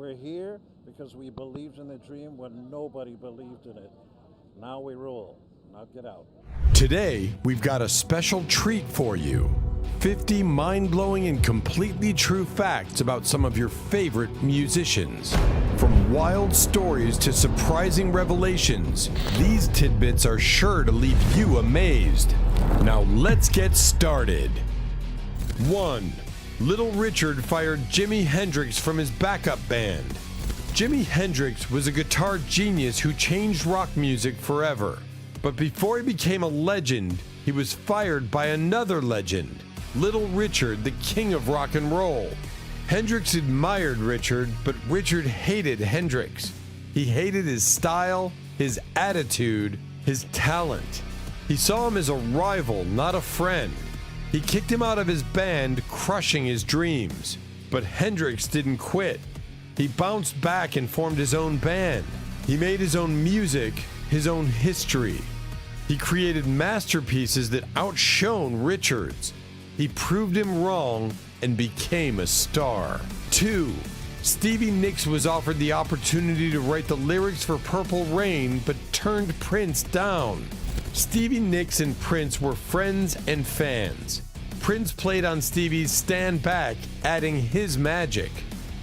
We're here because we believed in the dream when nobody believed in it. Now we rule. Now get out. Today, we've got a special treat for you. 50 mind-blowing and completely true facts about some of your favorite musicians. From wild stories to surprising revelations, these tidbits are sure to leave you amazed. Now let's get started. 1. Little Richard fired Jimi Hendrix from his backup band. Jimi Hendrix was a guitar genius who changed rock music forever. But before he became a legend, he was fired by another legend, Little Richard, the king of rock and roll. Hendrix admired Richard, but Richard hated Hendrix. He hated his style, his attitude, his talent. He saw him as a rival, not a friend. He kicked him out of his band, crushing his dreams. But Hendrix didn't quit. He bounced back and formed his own band. He made his own music, his own history. He created masterpieces that outshone Richard's. He proved him wrong and became a star. 2. Stevie Nicks was offered the opportunity to write the lyrics for Purple Rain, but turned Prince down. Stevie Nicks and Prince were friends and fans. Prince played on Stevie's Stand Back, adding his magic.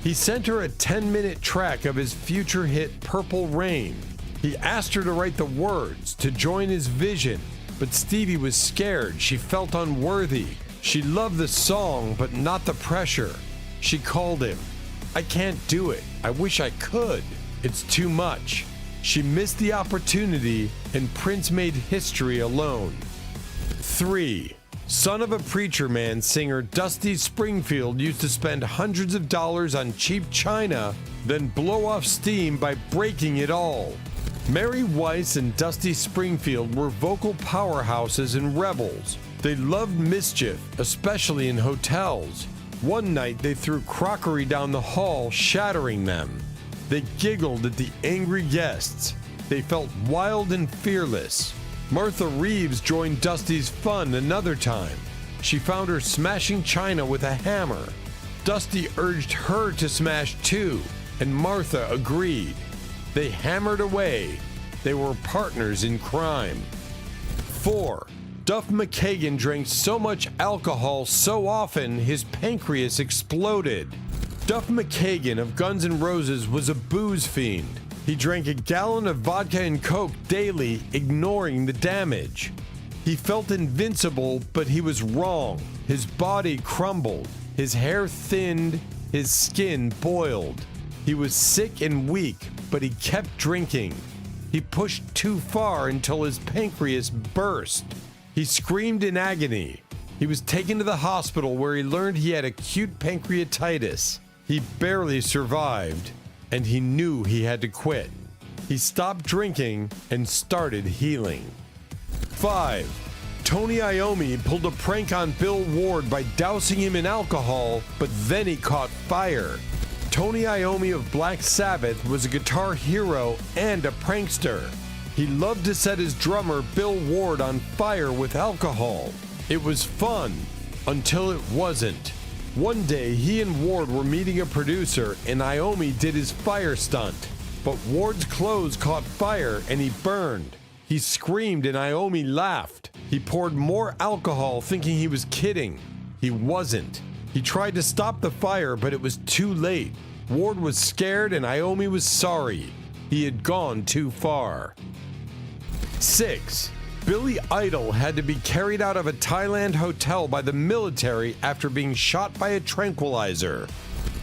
He sent her a 10-minute track of his future hit Purple Rain. He asked her to write the words, to join his vision, but Stevie was scared. She felt unworthy. She loved the song, but not the pressure. She called him. "I can't do it. I wish I could. It's too much." She missed the opportunity, and Prince made history alone. 3. Son of a preacher man singer Dusty Springfield used to spend hundreds of dollars on cheap china, then blow off steam by breaking it all. Mary Weiss and Dusty Springfield were vocal powerhouses and rebels. They loved mischief, especially in hotels. One night they threw crockery down the hall, shattering them. They giggled at the angry guests. They felt wild and fearless. Martha Reeves joined Dusty's fun another time. She found her smashing china with a hammer. Dusty urged her to smash too, and Martha agreed. They hammered away. They were partners in crime. 4. Duff McKagan drank so much alcohol so often his pancreas exploded. Duff McKagan of Guns N' Roses was a booze fiend. He drank a gallon of vodka and Coke daily, ignoring the damage. He felt invincible, but he was wrong. His body crumbled, his hair thinned, his skin boiled. He was sick and weak, but he kept drinking. He pushed too far until his pancreas burst. He screamed in agony. He was taken to the hospital where he learned he had acute pancreatitis. He barely survived, and he knew he had to quit. He stopped drinking and started healing. 5. Tony Iommi pulled a prank on Bill Ward by dousing him in alcohol, but then he caught fire. Tony Iommi of Black Sabbath was a guitar hero and a prankster. He loved to set his drummer Bill Ward on fire with alcohol. It was fun, until it wasn't. One day, he and Ward were meeting a producer, and Iommi did his fire stunt. But Ward's clothes caught fire, and he burned. He screamed, and Iommi laughed. He poured more alcohol, thinking he was kidding. He wasn't. He tried to stop the fire, but it was too late. Ward was scared, and Iommi was sorry. He had gone too far. 6. Billy Idol had to be carried out of a Thailand hotel by the military after being shot by a tranquilizer.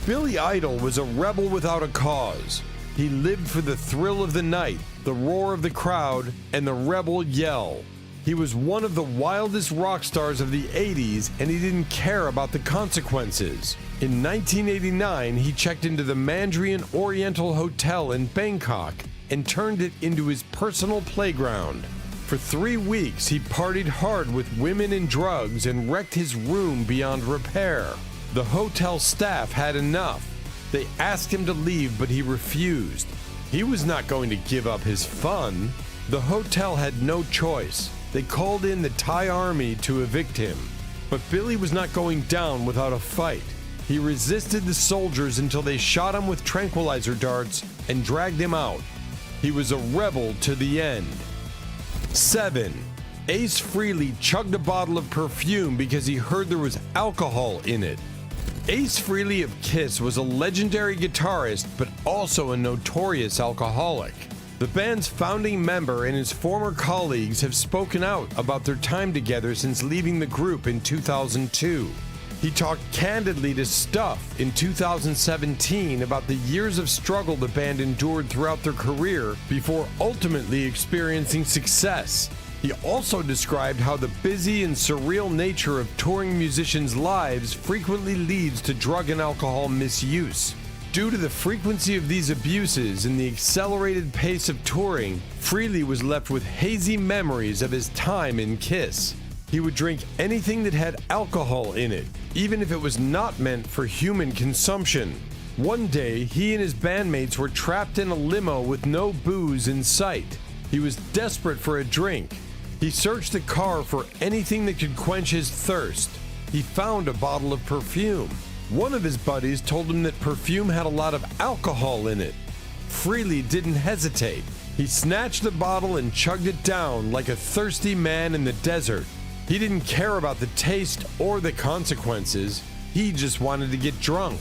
Billy Idol was a rebel without a cause. He lived for the thrill of the night, the roar of the crowd, and the rebel yell. He was one of the wildest rock stars of the 80s, and he didn't care about the consequences. In 1989, he checked into the Mandarin Oriental Hotel in Bangkok and turned it into his personal playground. For 3 weeks, he partied hard with women and drugs and wrecked his room beyond repair. The hotel staff had enough. They asked him to leave, but he refused. He was not going to give up his fun. The hotel had no choice. They called in the Thai army to evict him. But Billy was not going down without a fight. He resisted the soldiers until they shot him with tranquilizer darts and dragged him out. He was a rebel to the end. 7. Ace Frehley chugged a bottle of perfume because he heard there was alcohol in it. Ace Frehley of Kiss was a legendary guitarist, but also a notorious alcoholic. The band's founding member and his former colleagues have spoken out about their time together since leaving the group in 2002. He talked candidly to Stuff in 2017 about the years of struggle the band endured throughout their career before ultimately experiencing success. He also described how the busy and surreal nature of touring musicians' lives frequently leads to drug and alcohol misuse. Due to the frequency of these abuses and the accelerated pace of touring, Frehley was left with hazy memories of his time in Kiss. He would drink anything that had alcohol in it, even if it was not meant for human consumption. One day, he and his bandmates were trapped in a limo with no booze in sight. He was desperate for a drink. He searched the car for anything that could quench his thirst. He found a bottle of perfume. One of his buddies told him that perfume had a lot of alcohol in it. Frehley didn't hesitate. He snatched the bottle and chugged it down like a thirsty man in the desert. He didn't care about the taste or the consequences. He just wanted to get drunk.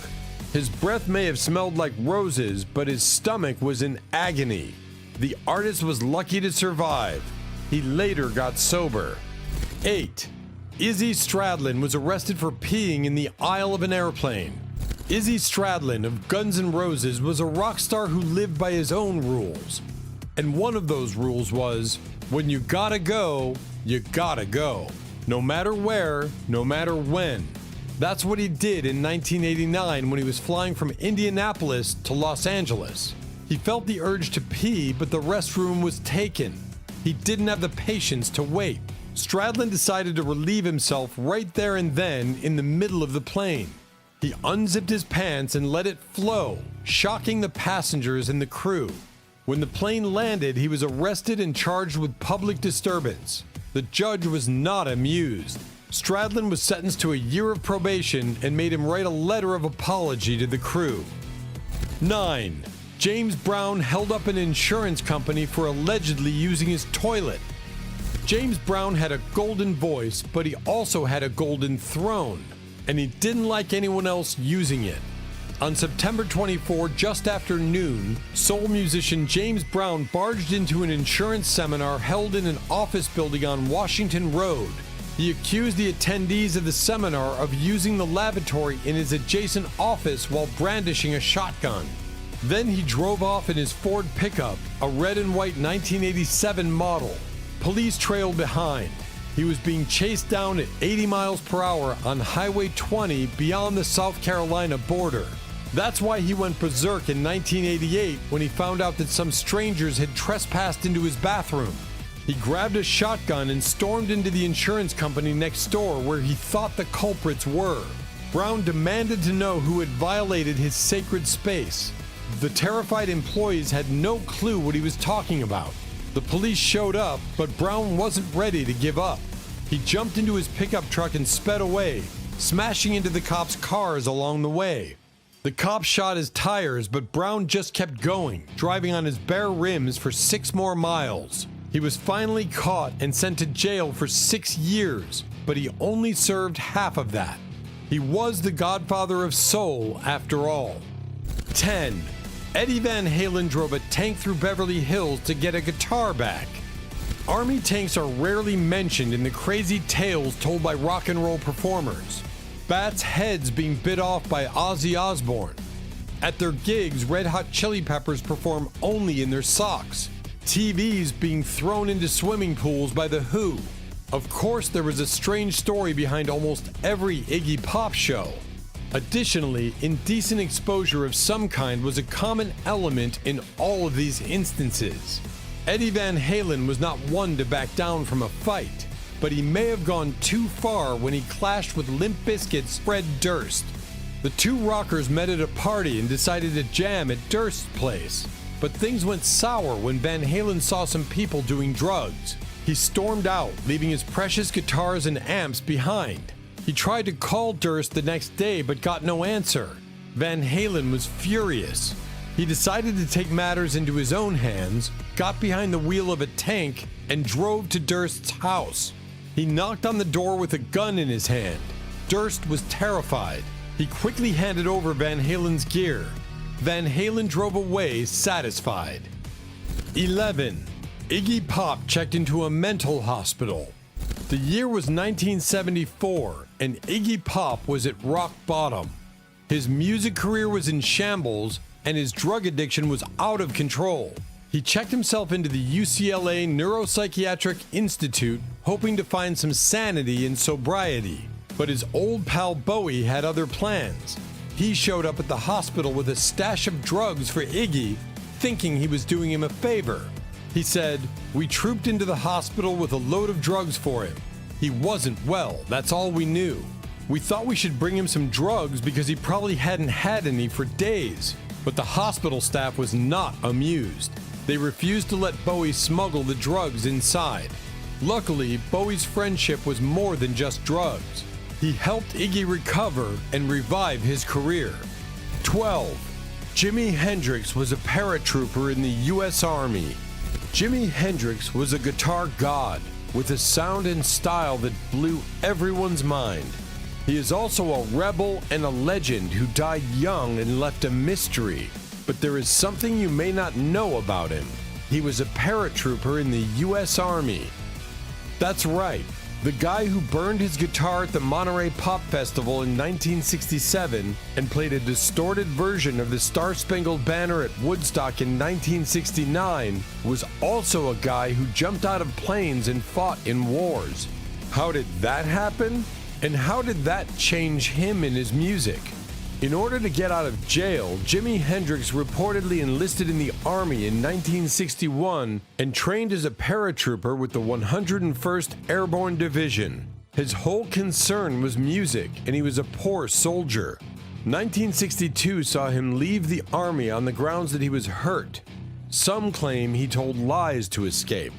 His breath may have smelled like roses, but his stomach was in agony. The artist was lucky to survive. He later got sober. 8. Izzy Stradlin was arrested for peeing in the aisle of an airplane. Izzy Stradlin of Guns N' Roses was a rock star who lived by his own rules. And one of those rules was, when you gotta go, you gotta go. No matter where, no matter when. That's what he did in 1989 when he was flying from Indianapolis to Los Angeles. He felt the urge to pee, but the restroom was taken. He didn't have the patience to wait. Stradlin decided to relieve himself right there and then in the middle of the plane. He unzipped his pants and let it flow, shocking the passengers and the crew. When the plane landed, he was arrested and charged with public disturbance. The judge was not amused. Stradlin was sentenced to a year of probation and made him write a letter of apology to the crew. 9. James Brown held up an insurance company for allegedly using his toilet. James Brown had a golden voice, but he also had a golden throne, and he didn't like anyone else using it. On September 24, just after noon, soul musician James Brown barged into an insurance seminar held in an office building on Washington Road. He accused the attendees of the seminar of using the lavatory in his adjacent office while brandishing a shotgun. Then he drove off in his Ford pickup, a red and white 1987 model. Police trailed behind. He was being chased down at 80 miles per hour on Highway 20 beyond the South Carolina border. That's why he went berserk in 1988 when he found out that some strangers had trespassed into his bathroom. He grabbed a shotgun and stormed into the insurance company next door where he thought the culprits were. Brown demanded to know who had violated his sacred space. The terrified employees had no clue what he was talking about. The police showed up, but Brown wasn't ready to give up. He jumped into his pickup truck and sped away, smashing into the cops' cars along the way. The cops shot his tires, but Brown just kept going, driving on his bare rims for 6 more miles. He was finally caught and sent to jail for 6 years, but he only served half of that. He was the godfather of soul after all. 10. Eddie Van Halen drove a tank through Beverly Hills to get a guitar back. Army tanks are rarely mentioned in the crazy tales told by rock and roll performers. Bats' heads being bit off by Ozzy Osbourne. At their gigs, Red Hot Chili Peppers perform only in their socks. TVs being thrown into swimming pools by The Who. Of course, there was a strange story behind almost every Iggy Pop show. Additionally, indecent exposure of some kind was a common element in all of these instances. Eddie Van Halen was not one to back down from a fight, but he may have gone too far when he clashed with Limp Bizkit's Fred Durst. The two rockers met at a party and decided to jam at Durst's place, but things went sour when Van Halen saw some people doing drugs. He stormed out, leaving his precious guitars and amps behind. He tried to call Durst the next day but got no answer. Van Halen was furious. He decided to take matters into his own hands, got behind the wheel of a tank, and drove to Durst's house. He knocked on the door with a gun in his hand. Durst was terrified. He quickly handed over Van Halen's gear. Van Halen drove away satisfied. 11. Iggy Pop checked into a mental hospital. The year was 1974, and Iggy Pop was at rock bottom. His music career was in shambles, and his drug addiction was out of control. He checked himself into the UCLA Neuropsychiatric Institute, hoping to find some sanity in sobriety. But his old pal Bowie had other plans. He showed up at the hospital with a stash of drugs for Iggy, thinking he was doing him a favor. He said, "We trooped into the hospital with a load of drugs for him. He wasn't well, that's all we knew. We thought we should bring him some drugs because he probably hadn't had any for days." But the hospital staff was not amused. They refused to let Bowie smuggle the drugs inside. Luckily, Bowie's friendship was more than just drugs. He helped Iggy recover and revive his career. 12. Jimi Hendrix was a paratrooper in the U.S. Army. Jimi Hendrix was a guitar god with a sound and style that blew everyone's mind. He is also a rebel and a legend who died young and left a mystery. But there is something you may not know about him. He was a paratrooper in the U.S. Army. That's right, the guy who burned his guitar at the Monterey Pop Festival in 1967 and played a distorted version of the Star-Spangled Banner at Woodstock in 1969 was also a guy who jumped out of planes and fought in wars. How did that happen? And how did that change him in his music? In order to get out of jail, Jimi Hendrix reportedly enlisted in the Army in 1961 and trained as a paratrooper with the 101st Airborne Division. His whole concern was music, and he was a poor soldier. 1962 saw him leave the Army on the grounds that he was hurt. Some claim he told lies to escape.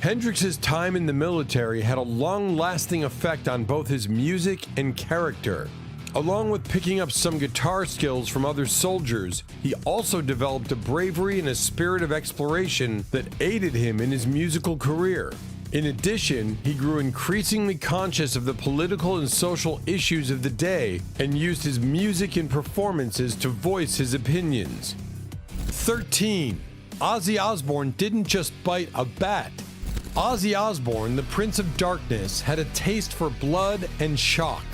Hendrix's time in the military had a long-lasting effect on both his music and character. Along with picking up some guitar skills from other soldiers, he also developed a bravery and a spirit of exploration that aided him in his musical career. In addition, he grew increasingly conscious of the political and social issues of the day and used his music and performances to voice his opinions. 13. Ozzy Osbourne didn't just bite a bat. Ozzy Osbourne, the Prince of Darkness, had a taste for blood and shock.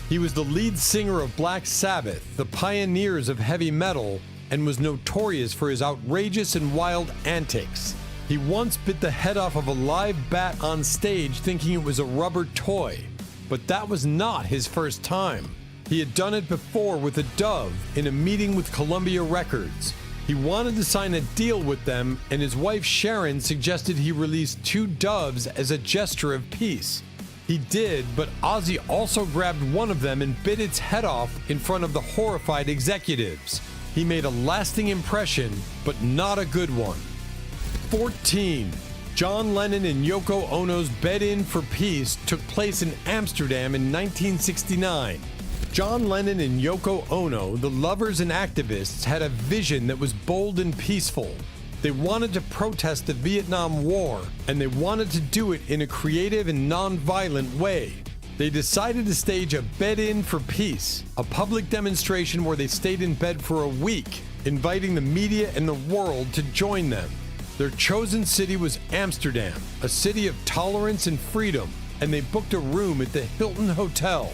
He was the lead singer of Black Sabbath, the pioneers of heavy metal, and was notorious for his outrageous and wild antics. He once bit the head off of a live bat on stage thinking it was a rubber toy. But that was not his first time. He had done it before with a dove in a meeting with Columbia Records. He wanted to sign a deal with them, and his wife Sharon suggested he release 2 doves as a gesture of peace. He did, but Ozzy also grabbed one of them and bit its head off in front of the horrified executives. He made a lasting impression, but not a good one. 14. John Lennon and Yoko Ono's bed-in for peace took place in Amsterdam in 1969. John Lennon and Yoko Ono, the lovers and activists, had a vision that was bold and peaceful. They wanted to protest the Vietnam War, and they wanted to do it in a creative and non-violent way. They decided to stage a bed-in for peace, a public demonstration where they stayed in bed for a week, inviting the media and the world to join them. Their chosen city was Amsterdam, a city of tolerance and freedom, and they booked a room at the Hilton Hotel.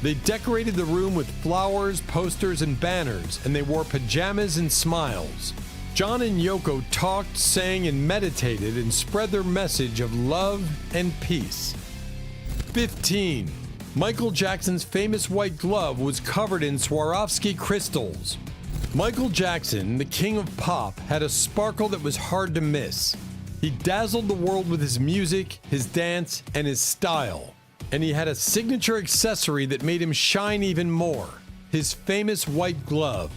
They decorated the room with flowers, posters, and banners, and they wore pajamas and smiles. John and Yoko talked, sang, and meditated and spread their message of love and peace. 15. Michael Jackson's famous white glove was covered in Swarovski crystals. Michael Jackson, the king of pop, had a sparkle that was hard to miss. He dazzled the world with his music, his dance, and his style. And he had a signature accessory that made him shine even more, his famous white glove.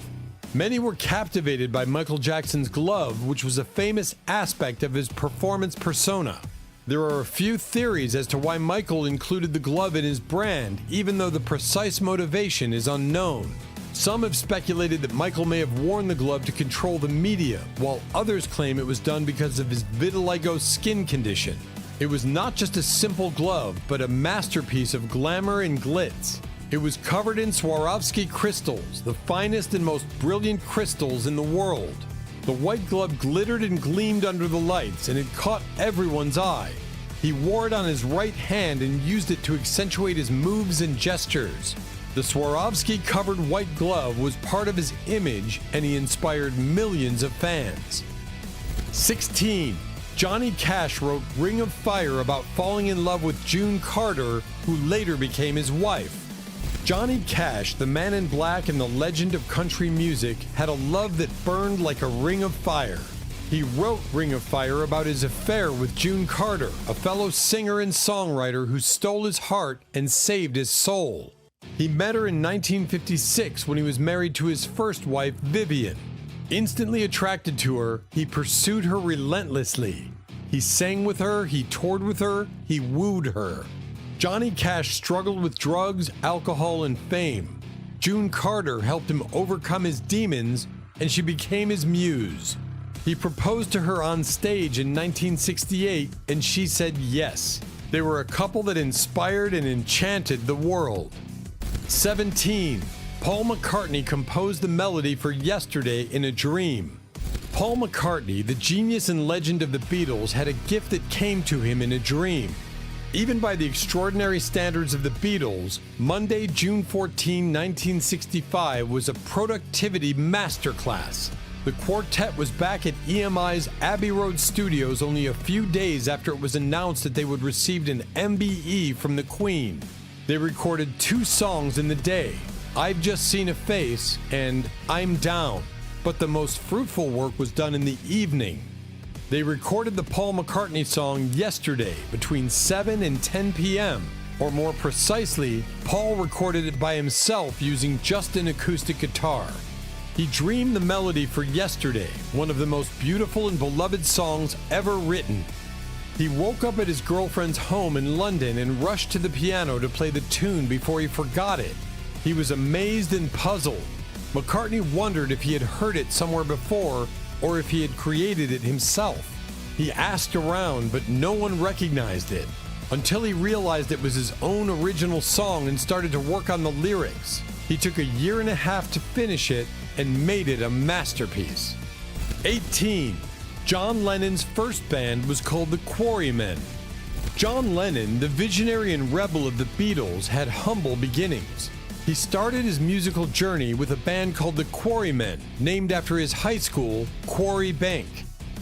Many were captivated by Michael Jackson's glove, which was a famous aspect of his performance persona. There are a few theories as to why Michael included the glove in his brand, even though the precise motivation is unknown. Some have speculated that Michael may have worn the glove to control the media, while others claim it was done because of his vitiligo skin condition. It was not just a simple glove, but a masterpiece of glamour and glitz. It was covered in Swarovski crystals, the finest and most brilliant crystals in the world. The white glove glittered and gleamed under the lights, and it caught everyone's eye. He wore it on his right hand and used it to accentuate his moves and gestures. The Swarovski-covered white glove was part of his image, and he inspired millions of fans. 16. Johnny Cash wrote Ring of Fire about falling in love with June Carter, who later became his wife. Johnny Cash, the man in black and the legend of country music, had a love that burned like a ring of fire. He wrote Ring of Fire about his affair with June Carter, a fellow singer and songwriter who stole his heart and saved his soul. He met her in 1956 when he was married to his first wife, Vivian. Instantly attracted to her, he pursued her relentlessly. He sang with her, he toured with her, he wooed her. Johnny Cash struggled with drugs, alcohol, and fame. June Carter helped him overcome his demons, and she became his muse. He proposed to her on stage in 1968, and she said yes. They were a couple that inspired and enchanted the world. 17. Paul McCartney composed the melody for Yesterday in a Dream. Paul McCartney, the genius and legend of the Beatles, had a gift that came to him in a dream. Even by the extraordinary standards of the Beatles, Monday, June 14, 1965 was a productivity masterclass. The quartet was back at EMI's Abbey Road studios only a few days after it was announced that they would receive an MBE from the Queen. They recorded 2 songs in the day, I've Just Seen a Face and I'm Down, but the most fruitful work was done in the evening. They recorded the Paul McCartney song Yesterday between 7 and 10 p.m., or more precisely, Paul recorded it by himself using just an acoustic guitar. He dreamed the melody for Yesterday, one of the most beautiful and beloved songs ever written. He woke up at his girlfriend's home in London and rushed to the piano to play the tune before he forgot it. He was amazed and puzzled. McCartney wondered if he had heard it somewhere before or if he had created it himself. He asked around, but no one recognized it, until he realized it was his own original song and started to work on the lyrics. He took a year and a half to finish it and made it a masterpiece. 18. John Lennon's first band was called the Quarrymen. John Lennon, the visionary and rebel of the Beatles, had humble beginnings. He started his musical journey with a band called the Quarrymen, named after his high school, Quarry Bank.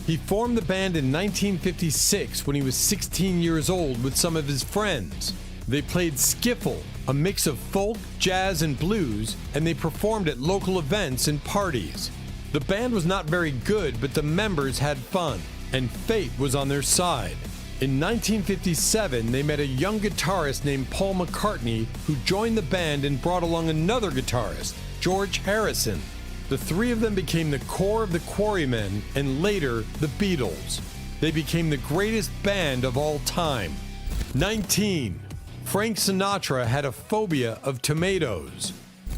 He formed the band in 1956 when he was 16 years old with some of his friends. They played skiffle, a mix of folk, jazz, and blues, and they performed at local events and parties. The band was not very good, but the members had fun, and fate was on their side. In 1957, they met a young guitarist named Paul McCartney, who joined the band and brought along another guitarist, George Harrison. The 3 of them became the core of the Quarrymen and later the Beatles. They became the greatest band of all time. 19. Frank Sinatra had a phobia of tomatoes.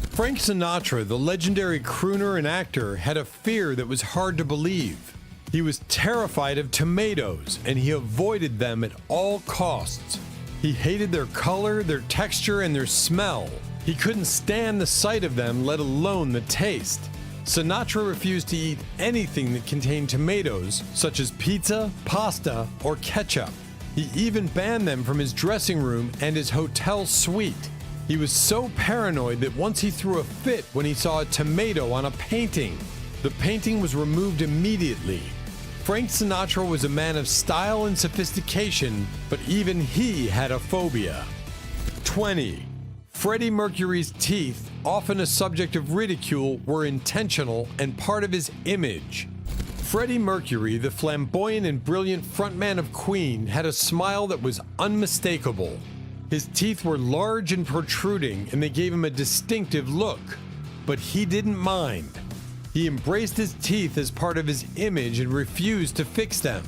Frank Sinatra, the legendary crooner and actor, had a fear that was hard to believe. He was terrified of tomatoes, and he avoided them at all costs. He hated their color, their texture, and their smell. He couldn't stand the sight of them, let alone the taste. Sinatra refused to eat anything that contained tomatoes, such as pizza, pasta, or ketchup. He even banned them from his dressing room and his hotel suite. He was so paranoid that once he threw a fit when he saw a tomato on a painting. The painting was removed immediately. Frank Sinatra was a man of style and sophistication, but even he had a phobia. 20. Freddie Mercury's teeth, often a subject of ridicule, were intentional and part of his image. Freddie Mercury, the flamboyant and brilliant frontman of Queen, had a smile that was unmistakable. His teeth were large and protruding, and they gave him a distinctive look. But he didn't mind. He embraced his teeth as part of his image and refused to fix them.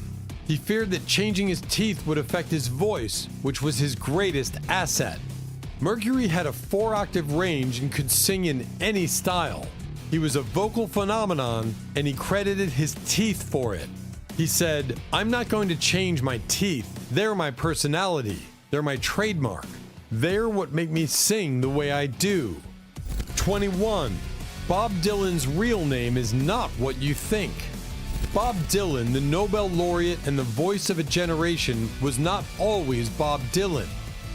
He He feared that changing his teeth would affect his voice, which was his greatest asset. Mercury had a 4-octave range and could sing in any style. He was a vocal phenomenon, and he credited his teeth for it. He said, "I'm not going to change my teeth. They're my personality. They're my trademark. They're what make me sing the way I do." 21. Bob Dylan's real name is not what you think. Bob Dylan, the Nobel laureate and the voice of a generation, was not always Bob Dylan.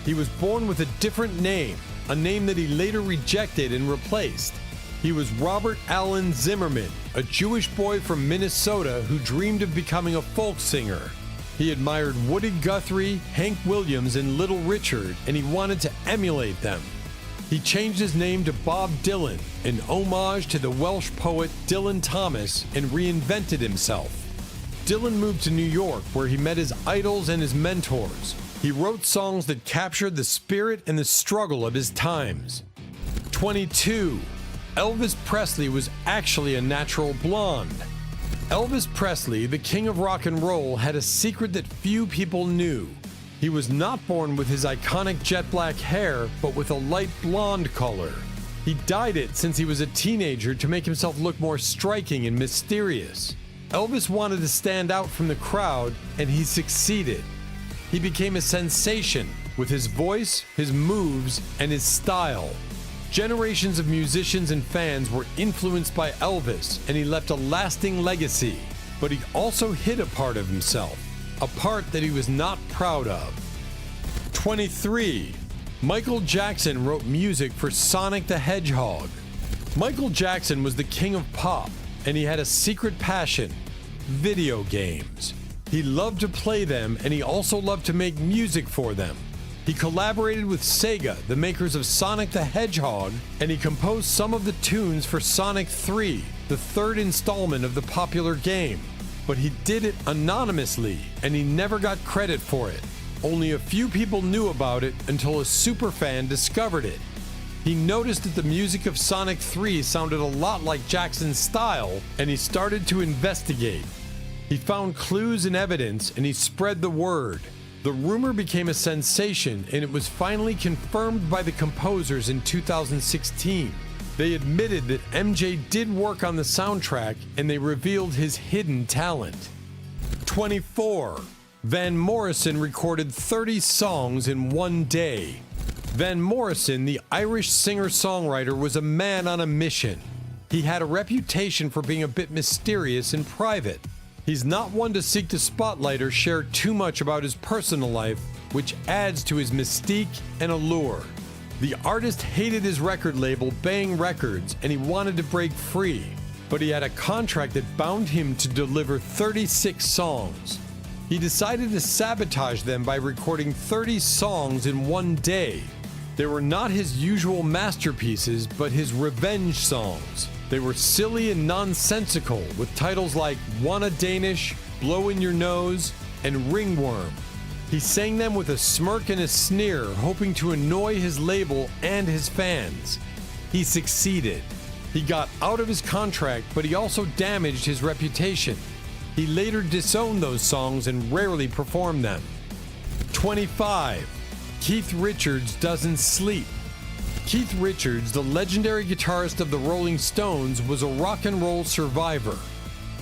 He was born with a different name, a name that he later rejected and replaced. He was Robert Allen Zimmerman, a Jewish boy from Minnesota who dreamed of becoming a folk singer. He admired Woody Guthrie, Hank Williams, and Little Richard, and he wanted to emulate them. He changed his name to Bob Dylan, an homage to the Welsh poet Dylan Thomas, and reinvented himself. Dylan moved to New York, where he met his idols and his mentors. He wrote songs that captured the spirit and the struggle of his times. 22. Elvis Presley was actually a natural blonde. Elvis Presley, the king of rock and roll, had a secret that few people knew. He was not born with his iconic jet black hair, but with a light blonde color. He dyed it since he was a teenager to make himself look more striking and mysterious. Elvis wanted to stand out from the crowd, and he succeeded. He became a sensation with his voice, his moves, and his style. Generations of musicians and fans were influenced by Elvis, and he left a lasting legacy. But he also hid a part of himself, a part that he was not proud of. 23. Michael Jackson wrote music for Sonic the Hedgehog. Michael Jackson was the king of pop, and he had a secret passion: video games. He loved to play them, and he also loved to make music for them. He collaborated with Sega, the makers of Sonic the Hedgehog, and he composed some of the tunes for Sonic 3, the third installment of the popular game. But he did it anonymously, and he never got credit for it. Only a few people knew about it until a superfan discovered it. He noticed that the music of Sonic 3 sounded a lot like Jackson's style, and he started to investigate. He found clues and evidence, and he spread the word. The rumor became a sensation, and it was finally confirmed by the composers in 2016. They admitted that MJ did work on the soundtrack, and they revealed his hidden talent. 24. Van Morrison recorded 30 songs in one day. Van Morrison, the Irish singer-songwriter, was a man on a mission. He had a reputation for being a bit mysterious in private. He's not one to seek the spotlight or share too much about his personal life, which adds to his mystique and allure. The artist hated his record label, Bang Records, and he wanted to break free, but he had a contract that bound him to deliver 36 songs. He decided to sabotage them by recording 30 songs in one day. They were not his usual masterpieces, but his revenge songs. They were silly and nonsensical, with titles like Wanna Danish, Blow in Your Nose, and Ringworm. He sang them with a smirk and a sneer, hoping to annoy his label and his fans. He succeeded. He got out of his contract, but he also damaged his reputation. He later disowned those songs and rarely performed them. 25. Keith Richards doesn't sleep. Keith Richards, the legendary guitarist of the Rolling Stones, was a rock and roll survivor.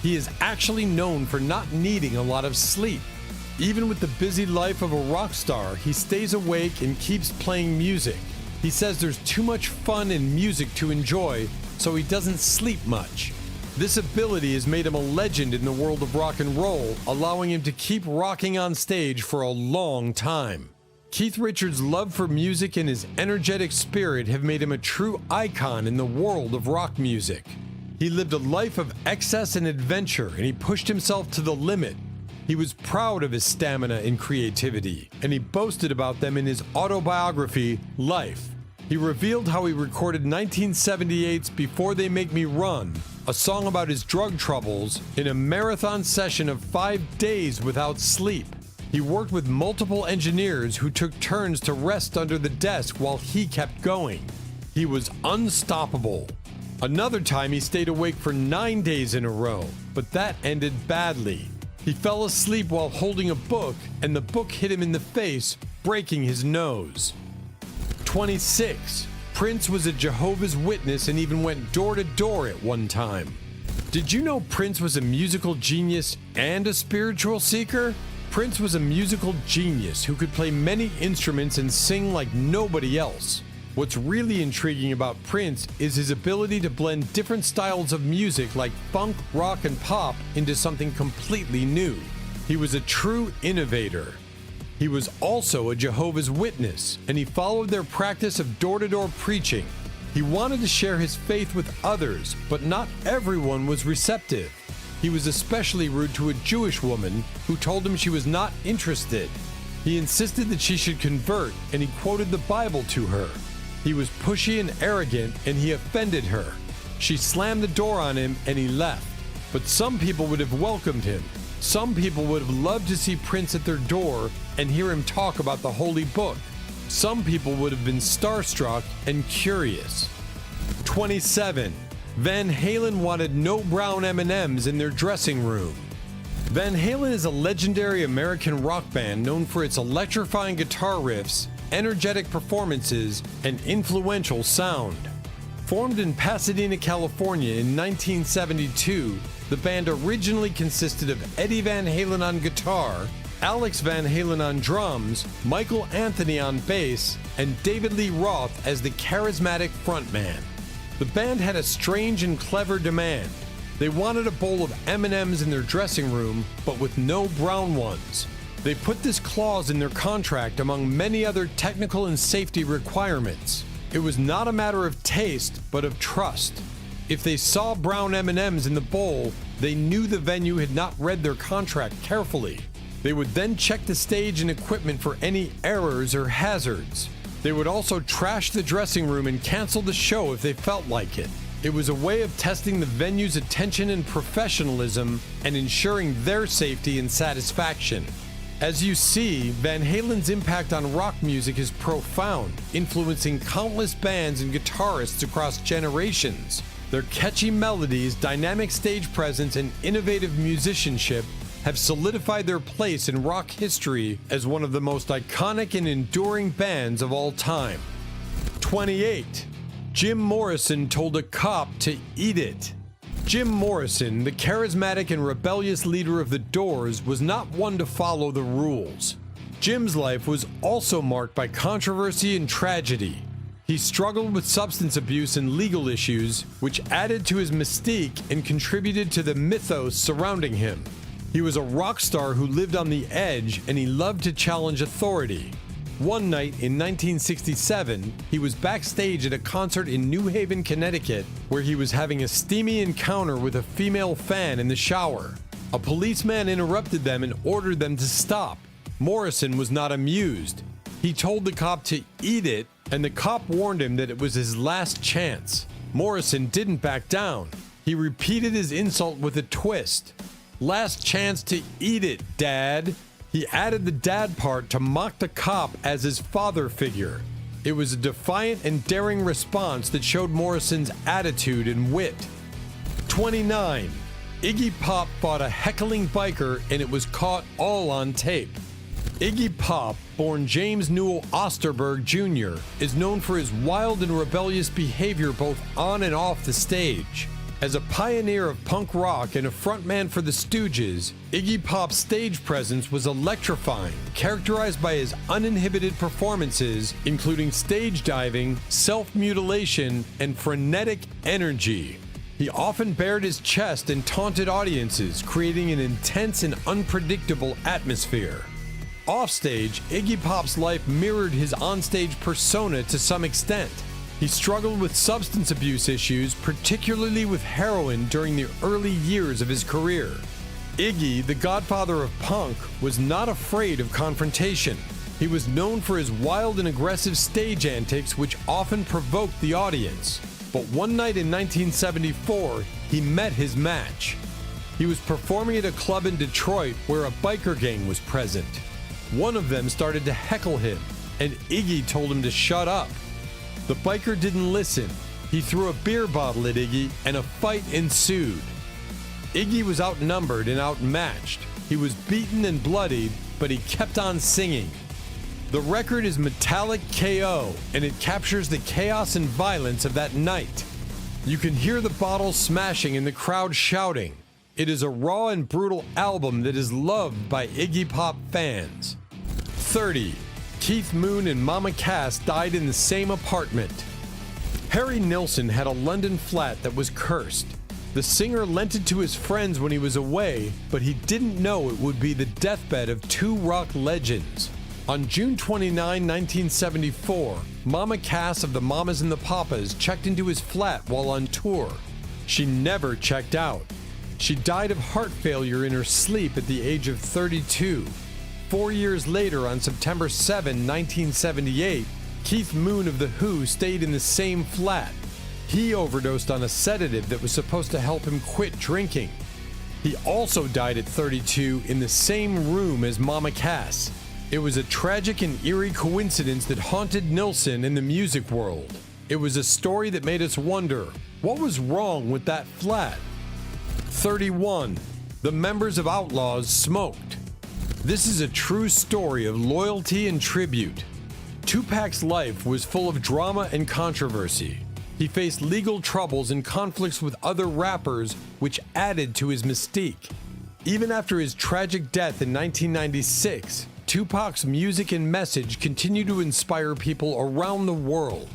He is actually known for not needing a lot of sleep. Even with the busy life of a rock star, he stays awake and keeps playing music. He says there's too much fun and music to enjoy, so he doesn't sleep much. This ability has made him a legend in the world of rock and roll, allowing him to keep rocking on stage for a long time. Keith Richards' love for music and his energetic spirit have made him a true icon in the world of rock music. He lived a life of excess and adventure, and he pushed himself to the limit. He was proud of his stamina and creativity, and he boasted about them in his autobiography, Life. He revealed how he recorded 1978's Before They Make Me Run, a song about his drug troubles, in a marathon session of 5 days without sleep. He worked with multiple engineers who took turns to rest under the desk while he kept going. He was unstoppable. Another time he stayed awake for 9 days in a row, but that ended badly. He fell asleep while holding a book, and the book hit him in the face, breaking his nose. 26. Prince was a Jehovah's Witness and even went door to door at one time. Did you know Prince was a musical genius and a spiritual seeker? Prince was a musical genius who could play many instruments and sing like nobody else. What's really intriguing about Prince is his ability to blend different styles of music like funk, rock, and pop into something completely new. He was a true innovator. He was also a Jehovah's Witness, and he followed their practice of door-to-door preaching. He wanted to share his faith with others, but not everyone was receptive. He was especially rude to a Jewish woman who told him she was not interested. He insisted that she should convert, and he quoted the Bible to her. He was pushy and arrogant, and he offended her. She slammed the door on him, and he left. But some people would have welcomed him. Some people would have loved to see Prince at their door and hear him talk about the Holy Book. Some people would have been starstruck and curious. 27. Van Halen wanted no brown M&Ms in their dressing room. Van Halen is a legendary American rock band known for its electrifying guitar riffs, energetic performances, and influential sound. Formed in Pasadena, California in 1972, the band originally consisted of Eddie Van Halen on guitar, Alex Van Halen on drums, Michael Anthony on bass, and David Lee Roth as the charismatic frontman. The band had a strange and clever demand. They wanted a bowl of M&Ms in their dressing room, but with no brown ones. They put this clause in their contract among many other technical and safety requirements. It was not a matter of taste, but of trust. If they saw brown M&Ms in the bowl, they knew the venue had not read their contract carefully. They would then check the stage and equipment for any errors or hazards. They would also trash the dressing room and cancel the show if they felt like it. It was a way of testing the venue's attention and professionalism and ensuring their safety and satisfaction. As you see, Van Halen's impact on rock music is profound, influencing countless bands and guitarists across generations. Their catchy melodies, dynamic stage presence, and innovative musicianship have solidified their place in rock history as one of the most iconic and enduring bands of all time. 28. Jim Morrison told a cop to eat it. Jim Morrison, the charismatic and rebellious leader of the Doors, was not one to follow the rules. Jim's life was also marked by controversy and tragedy. He struggled with substance abuse and legal issues, which added to his mystique and contributed to the mythos surrounding him. He was a rock star who lived on the edge, and he loved to challenge authority. One night in 1967, he was backstage at a concert in New Haven, Connecticut, where he was having a steamy encounter with a female fan in the shower. A policeman interrupted them and ordered them to stop. Morrison was not amused. He told the cop to eat it, and the cop warned him that it was his last chance. Morrison didn't back down. He repeated his insult with a twist. "Last chance to eat it, Dad." He added the dad part to mock the cop as his father figure. It was a defiant and daring response that showed Morrison's attitude and wit. 29. Iggy Pop fought a heckling biker, and it was caught all on tape. Iggy Pop, born James Newell Osterberg Jr., is known for his wild and rebellious behavior both on and off the stage. As a pioneer of punk rock and a frontman for the Stooges, Iggy Pop's stage presence was electrifying, characterized by his uninhibited performances, including stage diving, self-mutilation, and frenetic energy. He often bared his chest and taunted audiences, creating an intense and unpredictable atmosphere. Offstage, Iggy Pop's life mirrored his onstage persona to some extent. He struggled with substance abuse issues, particularly with heroin during the early years of his career. Iggy, the godfather of punk, was not afraid of confrontation. He was known for his wild and aggressive stage antics, which often provoked the audience. But one night in 1974, he met his match. He was performing at a club in Detroit where a biker gang was present. One of them started to heckle him, and Iggy told him to shut up. The biker didn't listen. He threw a beer bottle at Iggy, and a fight ensued. Iggy was outnumbered and outmatched. He was beaten and bloodied, but he kept on singing. The record is Metallic KO, and it captures the chaos and violence of that night. You can hear the bottles smashing and the crowd shouting. It is a raw and brutal album that is loved by Iggy Pop fans. 30. Keith Moon and Mama Cass died in the same apartment. Harry Nilsson had a London flat that was cursed. The singer lent it to his friends when he was away, but he didn't know it would be the deathbed of two rock legends. On June 29, 1974, Mama Cass of the Mamas and the Papas checked into his flat while on tour. She never checked out. She died of heart failure in her sleep at the age of 32. 4 years later, on September 7, 1978, Keith Moon of The Who stayed in the same flat. He overdosed on a sedative that was supposed to help him quit drinking. He also died at 32 in the same room as Mama Cass. It was a tragic and eerie coincidence that haunted Nilsson in the music world. It was a story that made us wonder, what was wrong with that flat? 31. The members of Outlaws smoked. This is a true story of loyalty and tribute. Tupac's life was full of drama and controversy. He faced legal troubles and conflicts with other rappers, which added to his mystique. Even after his tragic death in 1996, Tupac's music and message continue to inspire people around the world.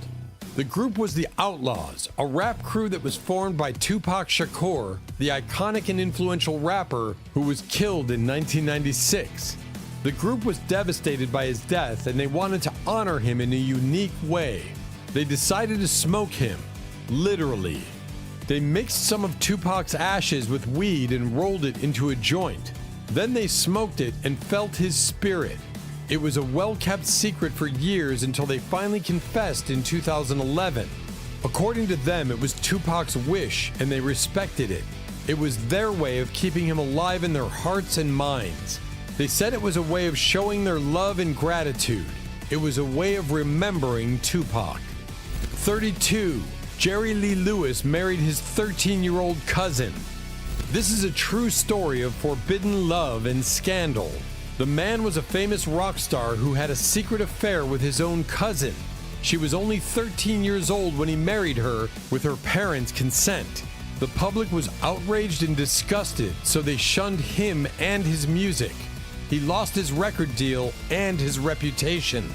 The group was the Outlaws, a rap crew that was formed by Tupac Shakur, the iconic and influential rapper who was killed in 1996. The group was devastated by his death, and they wanted to honor him in a unique way. They decided to smoke him, literally. They mixed some of Tupac's ashes with weed and rolled it into a joint. Then they smoked it and felt his spirit. It was a well-kept secret for years until they finally confessed in 2011. According to them, it was Tupac's wish, and they respected it. It was their way of keeping him alive in their hearts and minds. They said it was a way of showing their love and gratitude. It was a way of remembering Tupac. 32. Jerry Lee Lewis married his 13-year-old cousin. This is a true story of forbidden love and scandal. The man was a famous rock star who had a secret affair with his own cousin. She was only 13 years old when he married her with her parents' consent. The public was outraged and disgusted, so they shunned him and his music. He lost his record deal and his reputation.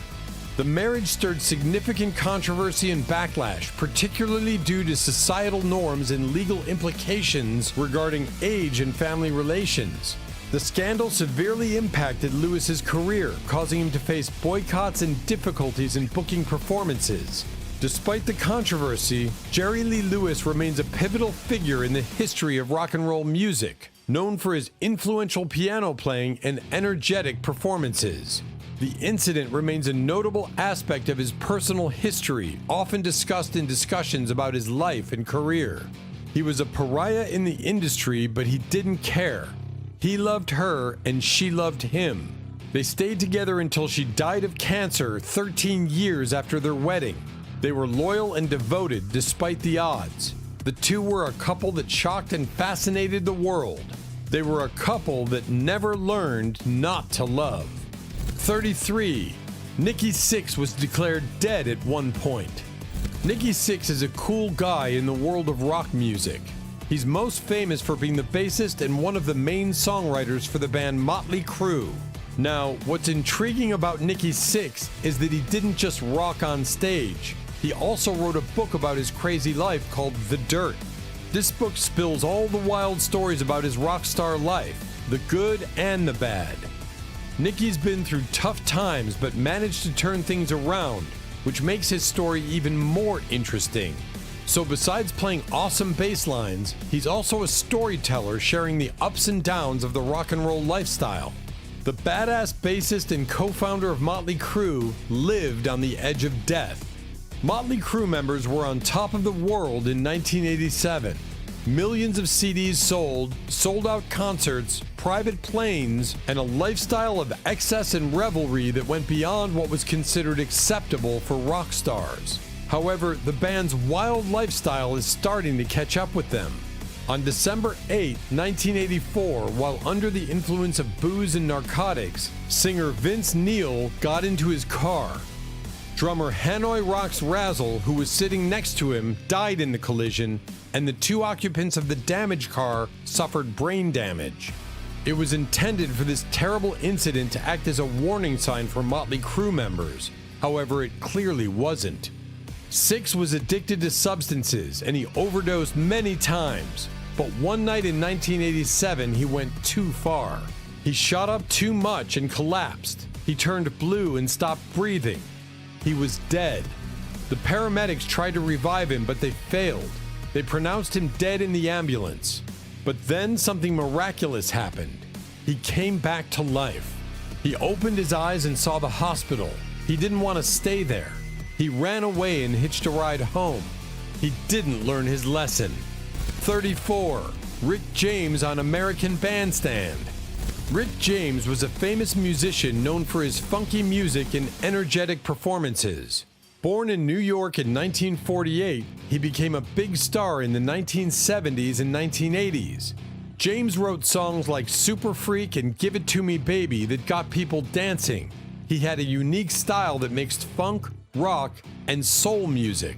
The marriage stirred significant controversy and backlash, particularly due to societal norms and legal implications regarding age and family relations. The scandal severely impacted Lewis's career, causing him to face boycotts and difficulties in booking performances. Despite the controversy, Jerry Lee Lewis remains a pivotal figure in the history of rock and roll music, known for his influential piano playing and energetic performances. The incident remains a notable aspect of his personal history, often discussed in discussions about his life and career. He was a pariah in the industry, but he didn't care. He loved her, and she loved him. They stayed together until she died of cancer 13 years after their wedding. They were loyal and devoted despite the odds. The two were a couple that shocked and fascinated the world. They were a couple that never learned not to love. 33. Nikki Sixx was declared dead at one point. Nikki Sixx is a cool guy in the world of rock music. He's most famous for being the bassist and one of the main songwriters for the band Motley Crue. Now, what's intriguing about Nikki Sixx is that he didn't just rock on stage. He also wrote a book about his crazy life called The Dirt. This book spills all the wild stories about his rock star life, the good and the bad. Nicky's been through tough times but managed to turn things around, which makes his story even more interesting. So besides playing awesome bass lines, he's also a storyteller sharing the ups and downs of the rock and roll lifestyle. The badass bassist and co-founder of Motley Crue lived on the edge of death. Motley Crue members were on top of the world in 1987. Millions of CDs sold out concerts, private planes, and a lifestyle of excess and revelry that went beyond what was considered acceptable for rock stars. However, the band's wild lifestyle is starting to catch up with them. On December 8, 1984, while under the influence of booze and narcotics, singer Vince Neil got into his car. Drummer Hanoi Rocks Razzle, who was sitting next to him, died in the collision, and the two occupants of the damaged car suffered brain damage. It was intended for this terrible incident to act as a warning sign for Motley Crue members. However, it clearly wasn't. Six was addicted to substances, and he overdosed many times. But one night in 1987, he went too far. He shot up too much and collapsed. He turned blue and stopped breathing. He was dead. The paramedics tried to revive him, but they failed. They pronounced him dead in the ambulance. But then something miraculous happened. He came back to life. He opened his eyes and saw the hospital. He didn't want to stay there. He ran away and hitched a ride home. He didn't learn his lesson. 34. Rick James on American Bandstand. Rick James was a famous musician known for his funky music and energetic performances. Born in New York in 1948, he became a big star in the 1970s and 1980s. James wrote songs like Super Freak and Give It To Me Baby that got people dancing. He had a unique style that mixed funk, rock, and soul music.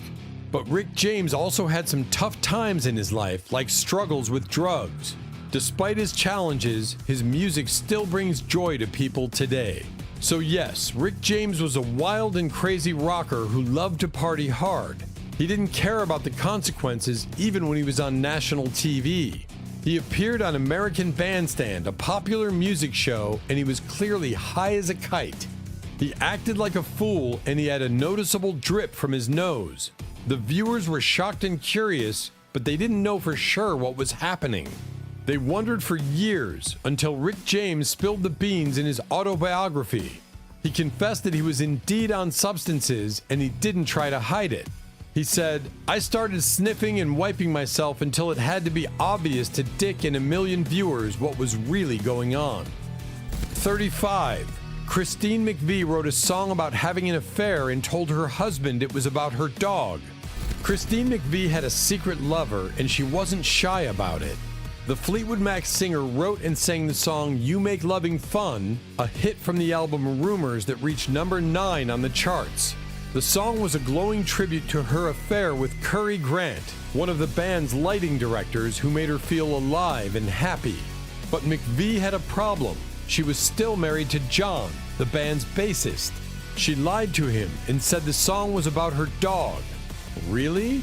But Rick James also had some tough times in his life, like struggles with drugs. Despite his challenges, his music still brings joy to people today. So yes, Rick James was a wild and crazy rocker who loved to party hard. He didn't care about the consequences even when he was on national TV. He appeared on American Bandstand, a popular music show, and he was clearly high as a kite. He acted like a fool, and he had a noticeable drip from his nose. The viewers were shocked and curious, but they didn't know for sure what was happening. They wondered for years until Rick James spilled the beans in his autobiography. He confessed that he was indeed on substances and he didn't try to hide it. He said, "I started sniffing and wiping myself until it had to be obvious to Dick and a million viewers what was really going on." 35. Christine McVie wrote a song about having an affair and told her husband it was about her dog. Christine McVie had a secret lover and she wasn't shy about it. The Fleetwood Mac singer wrote and sang the song You Make Loving Fun, a hit from the album Rumors that reached number 9 on the charts. The song was a glowing tribute to her affair with Curry Grant, one of the band's lighting directors who made her feel alive and happy. But McVie had a problem. She was still married to John, the band's bassist. She lied to him and said the song was about her dog. Really?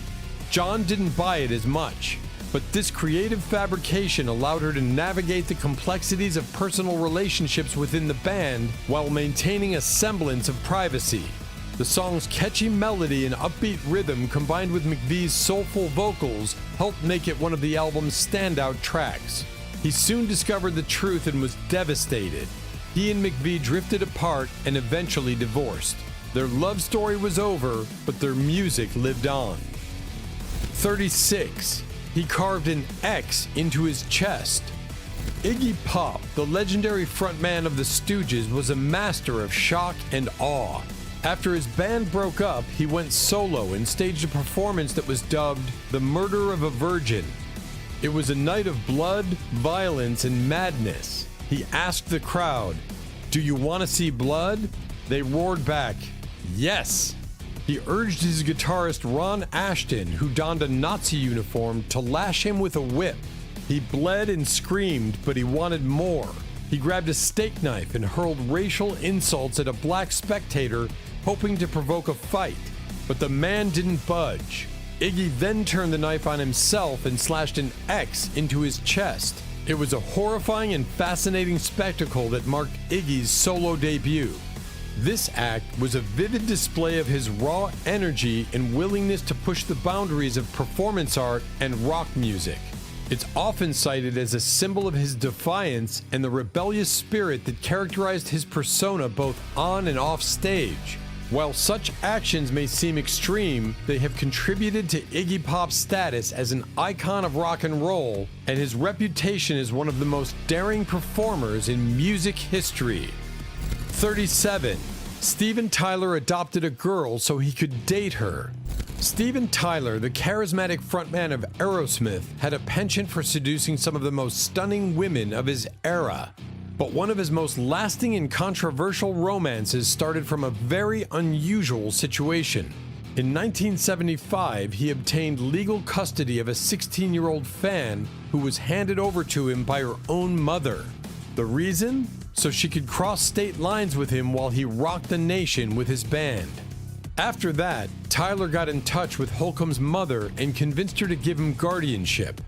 John didn't buy it as much. But this creative fabrication allowed her to navigate the complexities of personal relationships within the band while maintaining a semblance of privacy. The song's catchy melody and upbeat rhythm combined with McVie's soulful vocals helped make it one of the album's standout tracks. He soon discovered the truth and was devastated. He and McVie drifted apart and eventually divorced. Their love story was over, but their music lived on. 36. He carved an X into his chest. Iggy Pop, the legendary frontman of the Stooges, was a master of shock and awe. After his band broke up, he went solo and staged a performance that was dubbed The Murder of a Virgin. It was a night of blood, violence, and madness. He asked the crowd, "Do you want to see blood?" They roared back, "Yes!" He urged his guitarist Ron Ashton, who donned a Nazi uniform, to lash him with a whip. He bled and screamed, but he wanted more. He grabbed a steak knife and hurled racial insults at a black spectator, hoping to provoke a fight. But the man didn't budge. Iggy then turned the knife on himself and slashed an X into his chest. It was a horrifying and fascinating spectacle that marked Iggy's solo debut. This act was a vivid display of his raw energy and willingness to push the boundaries of performance art and rock music. It's often cited as a symbol of his defiance and the rebellious spirit that characterized his persona both on and off stage. While such actions may seem extreme, they have contributed to Iggy Pop's status as an icon of rock and roll and his reputation as one of the most daring performers in music history. 37. Steven Tyler adopted a girl so he could date her. Steven Tyler, the charismatic frontman of Aerosmith, had a penchant for seducing some of the most stunning women of his era. But one of his most lasting and controversial romances started from a very unusual situation. In 1975, he obtained legal custody of a 16-year-old fan who was handed over to him by her own mother. The reason? So she could cross state lines with him while he rocked the nation with his band. After that, Tyler got in touch with Holcomb's mother and convinced her to give him guardianship.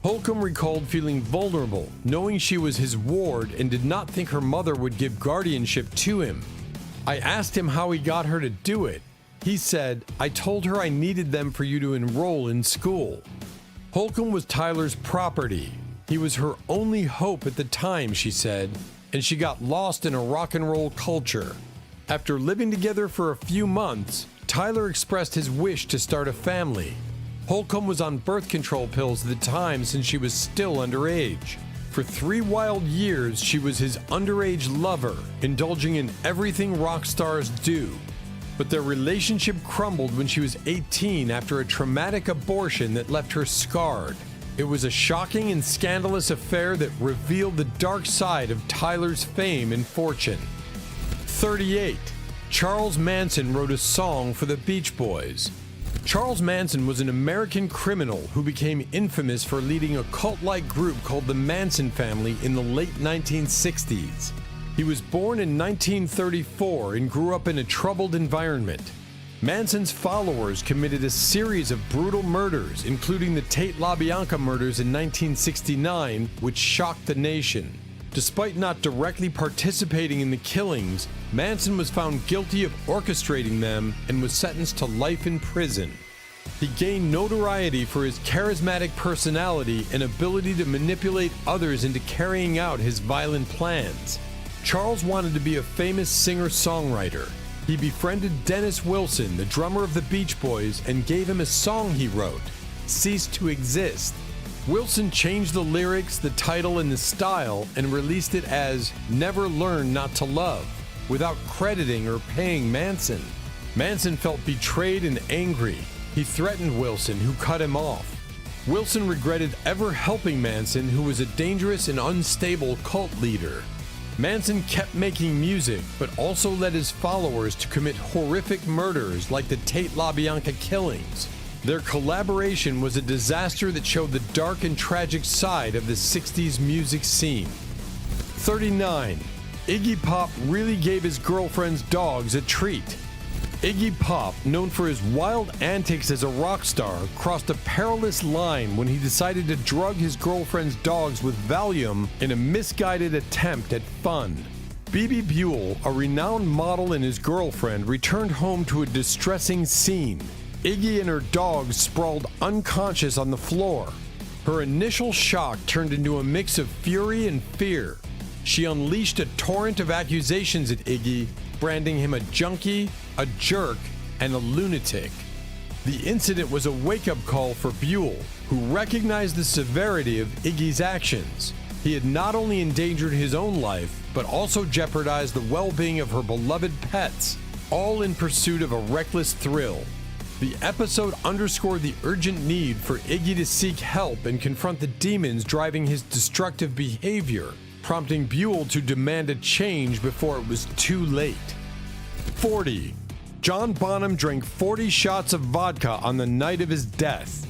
Holcomb recalled feeling vulnerable, knowing she was his ward, and did not think her mother would give guardianship to him. I asked him how he got her to do it. He said, "I told her I needed them for you to enroll in school." Holcomb was Tyler's property. He was her only hope at the time, she said, and she got lost in a rock and roll culture. After living together for a few months, Tyler expressed his wish to start a family. Holcomb was on birth control pills at the time since she was still underage. For 3 wild years, she was his underage lover, indulging in everything rock stars do. But their relationship crumbled when she was 18 after a traumatic abortion that left her scarred. It was a shocking and scandalous affair that revealed the dark side of Tyler's fame and fortune. 38. Charles Manson wrote a song for the Beach Boys. Charles Manson was an American criminal who became infamous for leading a cult-like group called the Manson family in the late 1960s. He was born in 1934 and grew up in a troubled environment. Manson's followers committed a series of brutal murders, including the Tate LaBianca murders in 1969, which shocked the nation. Despite not directly participating in the killings, Manson was found guilty of orchestrating them and was sentenced to life in prison. He gained notoriety for his charismatic personality and ability to manipulate others into carrying out his violent plans. Charles wanted to be a famous singer-songwriter. He befriended Dennis Wilson, the drummer of the Beach Boys, and gave him a song he wrote, "Cease to Exist." Wilson changed the lyrics, the title, and the style and released it as "Never Learn Not to Love," without crediting or paying Manson. Manson felt betrayed and angry. He threatened Wilson, who cut him off. Wilson regretted ever helping Manson, who was a dangerous and unstable cult leader. Manson kept making music, but also led his followers to commit horrific murders like the Tate LaBianca killings. Their collaboration was a disaster that showed the dark and tragic side of the 60s music scene. 39. Iggy Pop really gave his girlfriend's dogs a treat. Iggy Pop, known for his wild antics as a rock star, crossed a perilous line when he decided to drug his girlfriend's dogs with Valium in a misguided attempt at fun. Bebe Buell, a renowned model, and his girlfriend returned home to a distressing scene. Iggy and her dogs sprawled unconscious on the floor. Her initial shock turned into a mix of fury and fear. She unleashed a torrent of accusations at Iggy, branding him a junkie, a jerk, and a lunatic. The incident was a wake-up call for Buell, who recognized the severity of Iggy's actions. He had not only endangered his own life, but also jeopardized the well-being of her beloved pets, all in pursuit of a reckless thrill. The episode underscored the urgent need for Iggy to seek help and confront the demons driving his destructive behavior, prompting Buell to demand a change before it was too late. 40. John Bonham drank 40 shots of vodka on the night of his death.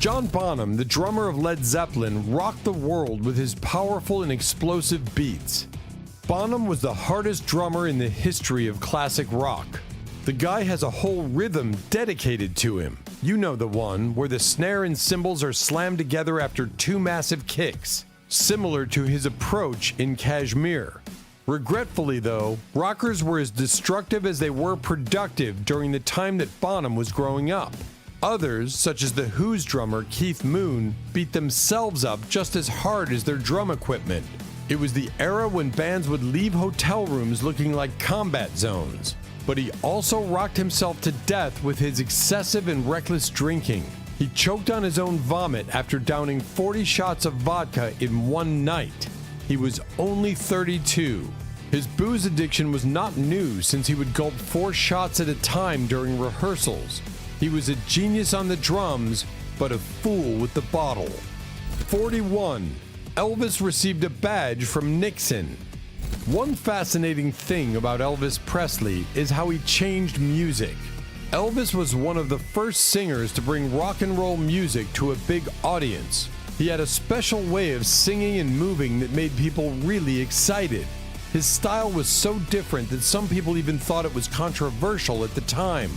John Bonham, the drummer of Led Zeppelin, rocked the world with his powerful and explosive beats. Bonham was the hardest drummer in the history of classic rock. The guy has a whole rhythm dedicated to him. You know the one, where the snare and cymbals are slammed together after 2 massive kicks, similar to his approach in Kashmir. Regretfully, though, rockers were as destructive as they were productive during the time that Bonham was growing up. Others, such as The Who's drummer Keith Moon, beat themselves up just as hard as their drum equipment. It was the era when bands would leave hotel rooms looking like combat zones. But he also rocked himself to death with his excessive and reckless drinking. He choked on his own vomit after downing 40 shots of vodka in one night. He was only 32. His booze addiction was not new, since he would gulp 4 shots at a time during rehearsals. He was a genius on the drums, but a fool with the bottle. 41. Elvis received a badge from Nixon. One fascinating thing about Elvis Presley is how he changed music. Elvis was one of the first singers to bring rock and roll music to a big audience. He had a special way of singing and moving that made people really excited. His style was so different that some people even thought it was controversial at the time.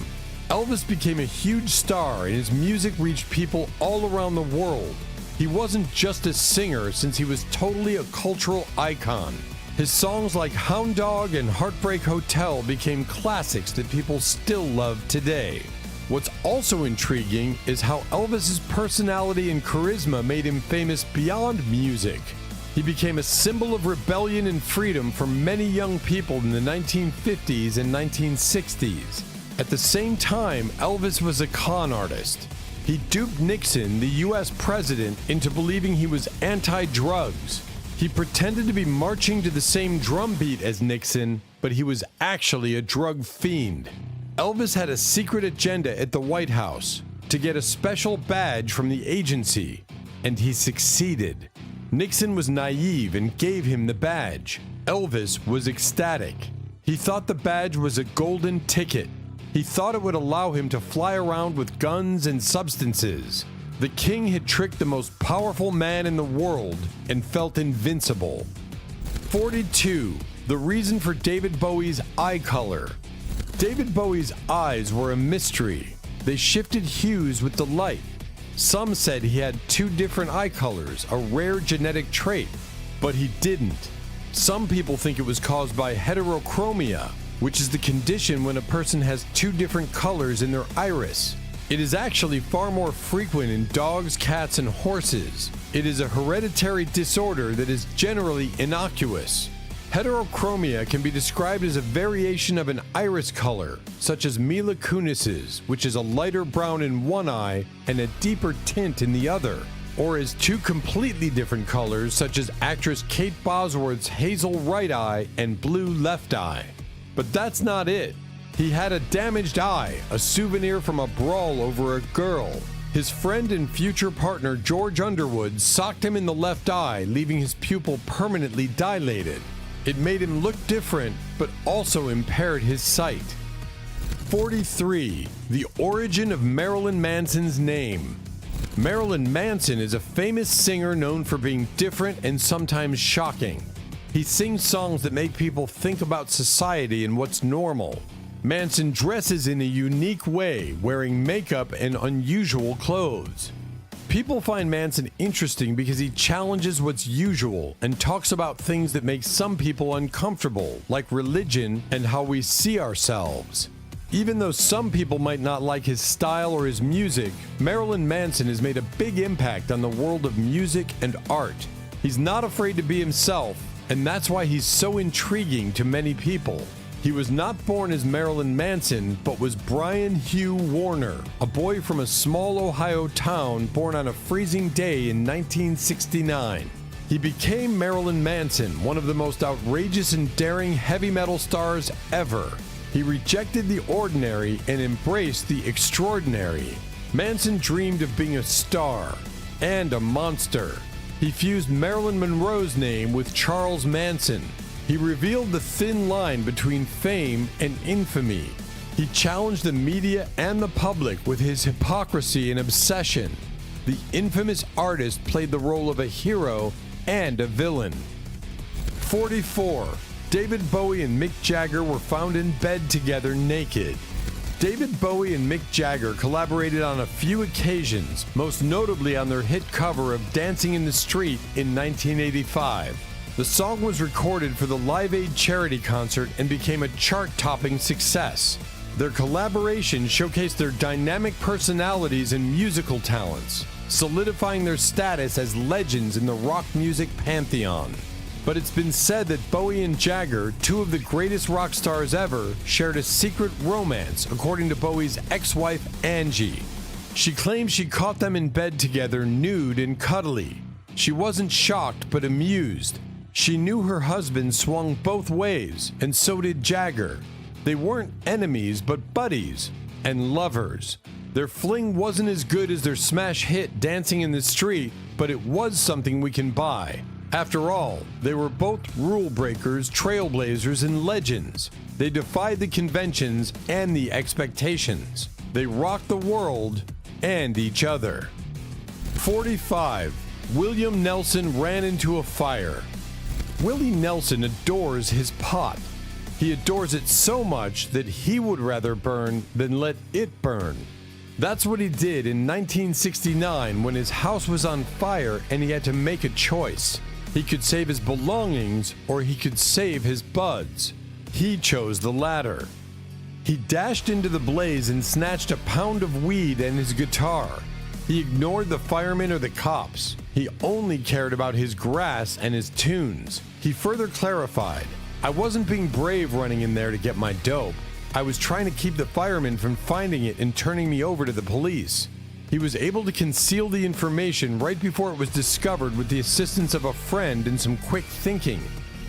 Elvis became a huge star and his music reached people all around the world. He wasn't just a singer since he was totally a cultural icon. His songs like Hound Dog and Heartbreak Hotel became classics that people still love today. What's also intriguing is how Elvis's personality and charisma made him famous beyond music. He became a symbol of rebellion and freedom for many young people in the 1950s and 1960s. At the same time, Elvis was a con artist. He duped Nixon, the US president, into believing he was anti-drugs. He pretended to be marching to the same drum beat as Nixon, but he was actually a drug fiend. Elvis had a secret agenda at the White House to get a special badge from the agency, and he succeeded. Nixon was naive and gave him the badge. Elvis was ecstatic. He thought the badge was a golden ticket. He thought it would allow him to fly around with guns and substances. The king had tricked the most powerful man in the world and felt invincible. 42. The reason for David Bowie's eye color. David Bowie's eyes were a mystery. They shifted hues with the light. Some said he had two different eye colors, a rare genetic trait, but he didn't. Some people think it was caused by heterochromia, which is the condition when a person has two different colors in their iris. It is actually far more frequent in dogs, cats, and horses. It is a hereditary disorder that is generally innocuous. Heterochromia can be described as a variation of an iris color, such as Mila Kunis's, which is a lighter brown in one eye and a deeper tint in the other, or as two completely different colors, such as actress Kate Bosworth's hazel right eye and blue left eye. But that's not it. He had a damaged eye, a souvenir from a brawl over a girl. His friend and future partner George Underwood socked him in the left eye, leaving his pupil permanently dilated. It made him look different, but also impaired his sight. 43. The origin of Marilyn Manson's name. Marilyn Manson is a famous singer known for being different and sometimes shocking. He sings songs that make people think about society and what's normal. Manson dresses in a unique way, wearing makeup and unusual clothes. People find Manson interesting because he challenges what's usual and talks about things that make some people uncomfortable, like religion and how we see ourselves. Even though some people might not like his style or his music, Marilyn Manson has made a big impact on the world of music and art. He's not afraid to be himself, and that's why he's so intriguing to many people. He was not born as Marilyn Manson, but was Brian Hugh Warner, a boy from a small Ohio town born on a freezing day in 1969. He became Marilyn Manson, one of the most outrageous and daring heavy metal stars ever. He rejected the ordinary and embraced the extraordinary. Manson dreamed of being a star and a monster. He fused Marilyn Monroe's name with Charles Manson. He revealed the thin line between fame and infamy. He challenged the media and the public with his hypocrisy and obsession. The infamous artist played the role of a hero and a villain. 44. David Bowie and Mick Jagger were found in bed together naked. David Bowie and Mick Jagger collaborated on a few occasions, most notably on their hit cover of Dancing in the Street in 1985. The song was recorded for the Live Aid charity concert and became a chart-topping success. Their collaboration showcased their dynamic personalities and musical talents, solidifying their status as legends in the rock music pantheon. But it's been said that Bowie and Jagger, two of the greatest rock stars ever, shared a secret romance, according to Bowie's ex-wife Angie. She claims she caught them in bed together nude and cuddly. She wasn't shocked but amused. She knew her husband swung both ways, and so did Jagger. They weren't enemies but buddies and lovers. Their fling wasn't as good as their smash hit Dancing in the Street, but it was something we can buy. After all, they were both rule breakers, trailblazers, and legends. They defied the conventions and the expectations. They rocked the world and each other. 45. William Nelson ran into a fire. Willie Nelson adores his pot. He adores it so much that he would rather burn than let it burn. That's what he did in 1969 when his house was on fire and he had to make a choice. He could save his belongings or he could save his buds. He chose the latter. He dashed into the blaze and snatched a pound of weed and his guitar. He ignored the firemen or the cops. He only cared about his grass and his tunes. He further clarified, "I wasn't being brave running in there to get my dope. I was trying to keep the firemen from finding it and turning me over to the police." He was able to conceal the information right before it was discovered with the assistance of a friend and some quick thinking.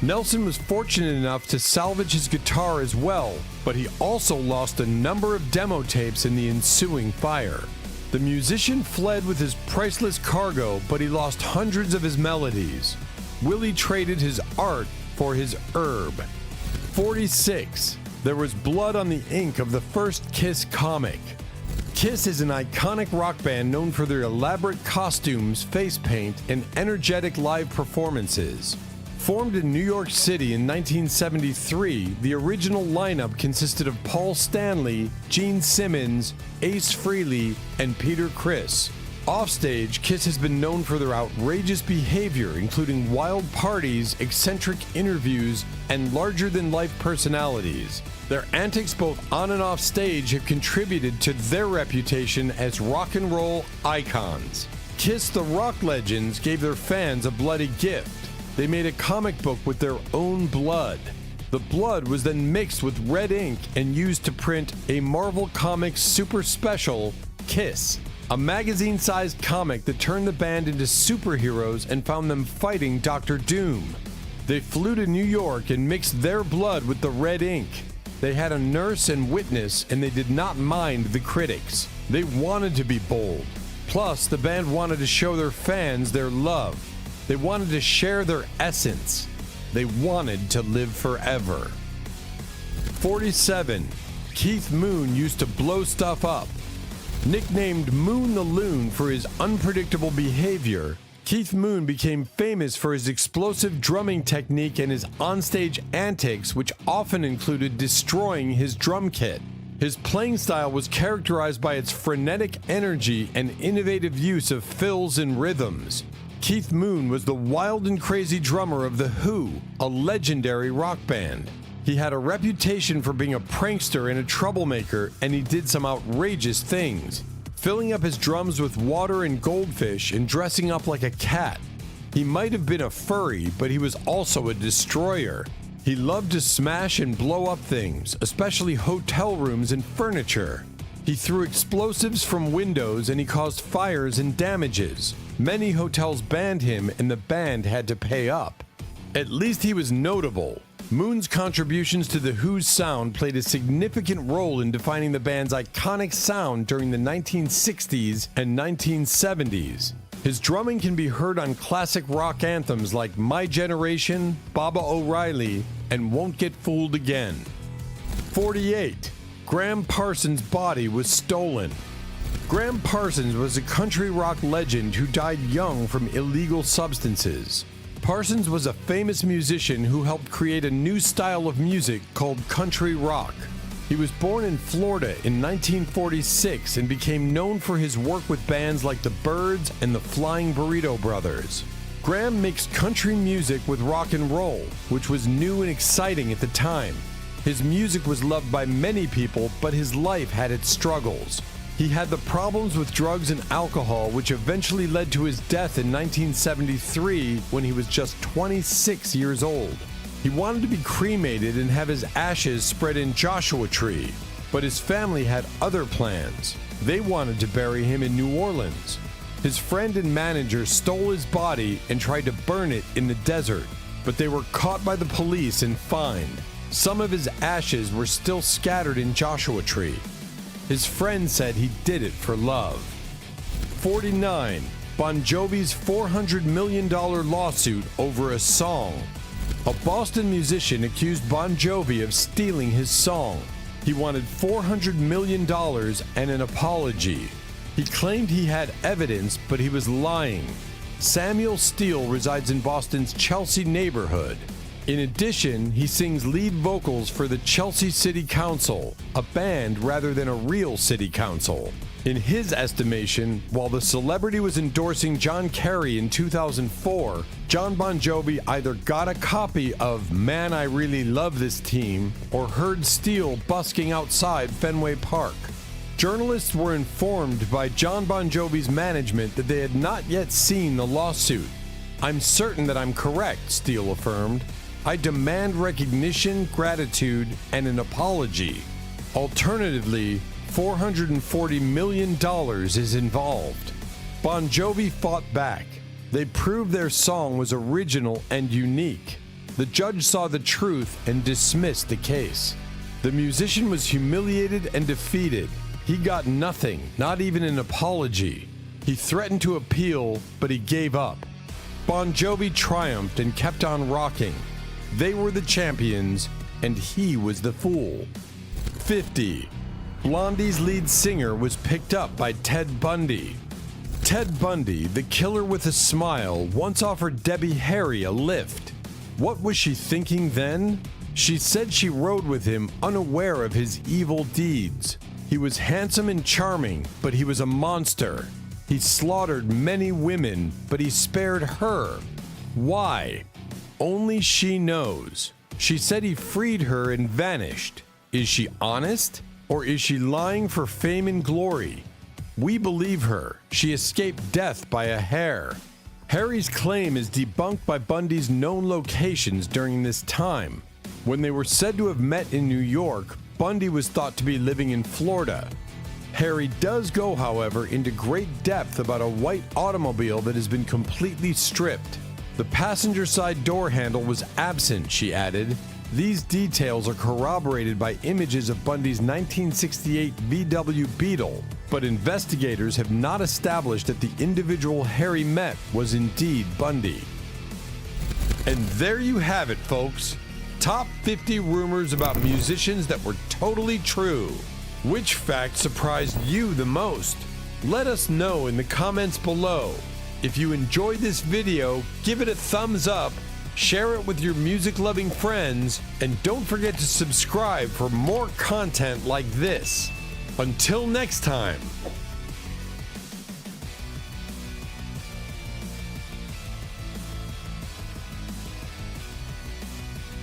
Nelson was fortunate enough to salvage his guitar as well, but he also lost a number of demo tapes in the ensuing fire. The musician fled with his priceless cargo, but he lost hundreds of his melodies. Willie traded his art for his herb. 46. There was blood on the ink of the first Kiss comic. Kiss is an iconic rock band known for their elaborate costumes, face paint, and energetic live performances. Formed in New York City in 1973, the original lineup consisted of Paul Stanley, Gene Simmons, Ace Frehley, and Peter Criss. Offstage, Kiss has been known for their outrageous behavior, including wild parties, eccentric interviews, and larger-than-life personalities. Their antics both on and off stage have contributed to their reputation as rock and roll icons. Kiss the Rock Legends gave their fans a bloody gift. They made a comic book with their own blood. The blood was then mixed with red ink and used to print a Marvel Comics super special, Kiss, a magazine-sized comic that turned the band into superheroes and found them fighting Dr. Doom. They flew to New York and mixed their blood with the red ink. They had a nurse and witness, and they did not mind the critics. They wanted to be bold. Plus, the band wanted to show their fans their love. They wanted to share their essence. They wanted to live forever. 47. Keith Moon used to blow stuff up. Nicknamed Moon the Loon for his unpredictable behavior, Keith Moon became famous for his explosive drumming technique and his onstage antics, which often included destroying his drum kit. His playing style was characterized by its frenetic energy and innovative use of fills and rhythms. Keith Moon was the wild and crazy drummer of The Who, a legendary rock band. He had a reputation for being a prankster and a troublemaker, and he did some outrageous things, filling up his drums with water and goldfish and dressing up like a cat. He might have been a furry, but he was also a destroyer. He loved to smash and blow up things, especially hotel rooms and furniture. He threw explosives from windows and he caused fires and damages. Many hotels banned him and the band had to pay up. At least he was notable. Moon's contributions to The Who's sound played a significant role in defining the band's iconic sound during the 1960s and 1970s. His drumming can be heard on classic rock anthems like My Generation, Baba O'Reilly, and Won't Get Fooled Again. 48. Graham Parsons' body was stolen. Graham Parsons was a country rock legend who died young from illegal substances. Parsons was a famous musician who helped create a new style of music called country rock. He was born in Florida in 1946 and became known for his work with bands like the Byrds and the Flying Burrito Brothers. Graham mixed country music with rock and roll, which was new and exciting at the time. His music was loved by many people, but his life had its struggles. He had the problems with drugs and alcohol, which eventually led to his death in 1973 when he was just 26 years old. He wanted to be cremated and have his ashes spread in Joshua Tree, but his family had other plans. They wanted to bury him in New Orleans. His friend and manager stole his body and tried to burn it in the desert, but they were caught by the police and fined. Some of his ashes were still scattered in Joshua Tree. His friend said he did it for love. 49. Bon Jovi's $400 million lawsuit over a song. A Boston musician accused Bon Jovi of stealing his song. He wanted $400 million and an apology. He claimed he had evidence, but he was lying. Samuel Steele resides in Boston's Chelsea neighborhood. In addition, he sings lead vocals for the Chelsea City Council, a band rather than a real city council. In his estimation, while the celebrity was endorsing John Kerry in 2004, John Bon Jovi either got a copy of Man, I Really Love This Team or heard Steele busking outside Fenway Park. Journalists were informed by John Bon Jovi's management that they had not yet seen the lawsuit. "I'm certain that I'm correct," Steele affirmed. "I demand recognition, gratitude, and an apology. Alternatively, $440 million is involved." Bon Jovi fought back. They proved their song was original and unique. The judge saw the truth and dismissed the case. The musician was humiliated and defeated. He got nothing, not even an apology. He threatened to appeal, but he gave up. Bon Jovi triumphed and kept on rocking. They were the champions, and he was the fool. 50. Blondie's lead singer was picked up by Ted Bundy. Ted Bundy, the killer with a smile, once offered Debbie Harry a lift. What was she thinking then? She said she rode with him unaware of his evil deeds. He was handsome and charming, but he was a monster. He slaughtered many women, but he spared her. Why? Only she knows. She said he freed her and vanished. Is she honest? Or is she lying for fame and glory? We believe her. She escaped death by a hair. Harry's claim is debunked by Bundy's known locations during this time. When they were said to have met in New York, Bundy was thought to be living in Florida. Harry does go, however, into great depth about a white automobile that has been completely stripped. The passenger side door handle was absent, she added. These details are corroborated by images of Bundy's 1968 VW Beetle, but investigators have not established that the individual Harry met was indeed Bundy. And there you have it, folks. Top 50 rumors about musicians that were totally true. Which fact surprised you the most? Let us know in the comments below. If you enjoyed this video, give it a thumbs up, share it with your music-loving friends, and don't forget to subscribe for more content like this. Until next time,